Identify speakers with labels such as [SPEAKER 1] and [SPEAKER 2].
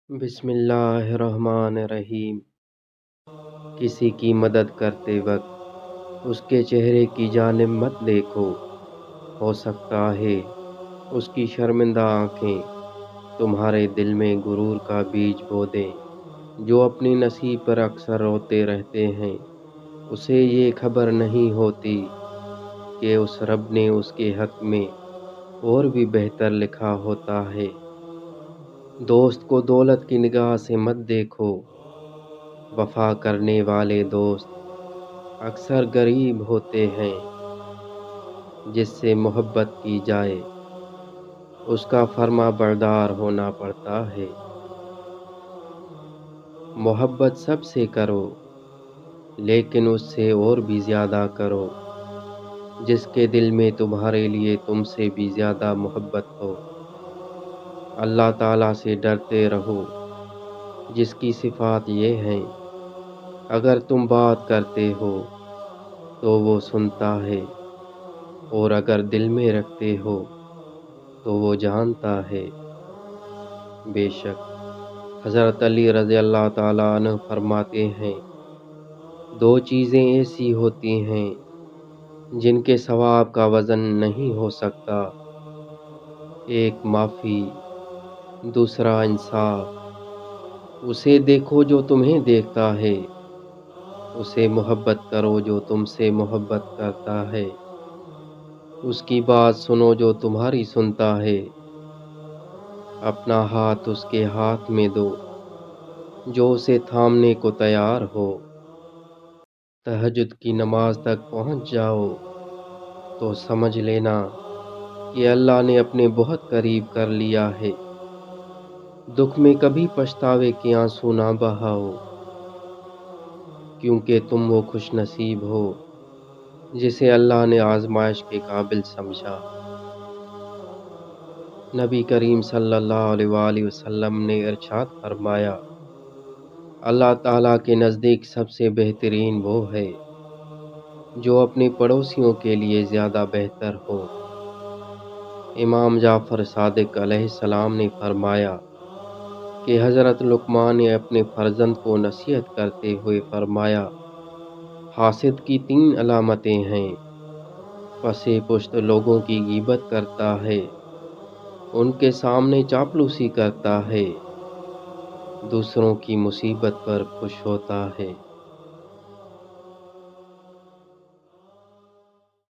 [SPEAKER 1] بسم اللہ الرحمن الرحیم۔ کسی کی مدد کرتے وقت اس کے چہرے کی جانب مت دیکھو، ہو سکتا ہے اس کی شرمندہ آنکھیں تمہارے دل میں غرور کا بیج بو دیں۔ جو اپنی نصیب پر اکثر روتے رہتے ہیں اسے یہ خبر نہیں ہوتی کہ اس رب نے اس کے حق میں اور بھی بہتر لکھا ہوتا ہے۔ دوست کو دولت کی نگاہ سے مت دیکھو، وفا کرنے والے دوست اکثر غریب ہوتے ہیں۔ جس سے محبت کی جائے اس کا فرما بردار ہونا پڑتا ہے۔ محبت سب سے کرو لیکن اس سے اور بھی زیادہ کرو جس کے دل میں تمہارے لیے تم سے بھی زیادہ محبت ہو۔ اللہ تعالیٰ سے ڈرتے رہو جس کی صفات یہ ہیں، اگر تم بات کرتے ہو تو وہ سنتا ہے، اور اگر دل میں رکھتے ہو تو وہ جانتا ہے۔ بے شک حضرت علی رضی اللہ تعالیٰ عنہ فرماتے ہیں، دو چیزیں ایسی ہوتی ہیں جن کے ثواب کا وزن نہیں ہو سکتا، ایک معافی، دوسرا انصاف۔ اسے دیکھو جو تمہیں دیکھتا ہے، اسے محبت کرو جو تم سے محبت کرتا ہے، اس کی بات سنو جو تمہاری سنتا ہے، اپنا ہاتھ اس کے ہاتھ میں دو جو اسے تھامنے کو تیار ہو۔ تہجد کی نماز تک پہنچ جاؤ تو سمجھ لینا کہ اللہ نے اپنے بہت قریب کر لیا ہے۔ دکھ میں کبھی پچھتاوے کے آنسو نہ بہاؤ، کیونکہ تم وہ خوش نصیب ہو جسے اللہ نے آزمائش کے قابل سمجھا۔ نبی کریم صلی اللہ علیہ وآلہ وسلم نے ارشاد فرمایا، اللہ تعالیٰ کے نزدیک سب سے بہترین وہ ہے جو اپنے پڑوسیوں کے لیے زیادہ بہتر ہو۔ امام جعفر صادق علیہ السلام نے فرمایا کہ حضرت لقمان نے اپنے فرزند کو نصیحت کرتے ہوئے فرمایا، حاسد کی تین علامتیں ہیں، پس پشت لوگوں کی غیبت کرتا ہے، ان کے سامنے چاپلوسی کرتا ہے، دوسروں کی مصیبت پر خوش ہوتا ہے۔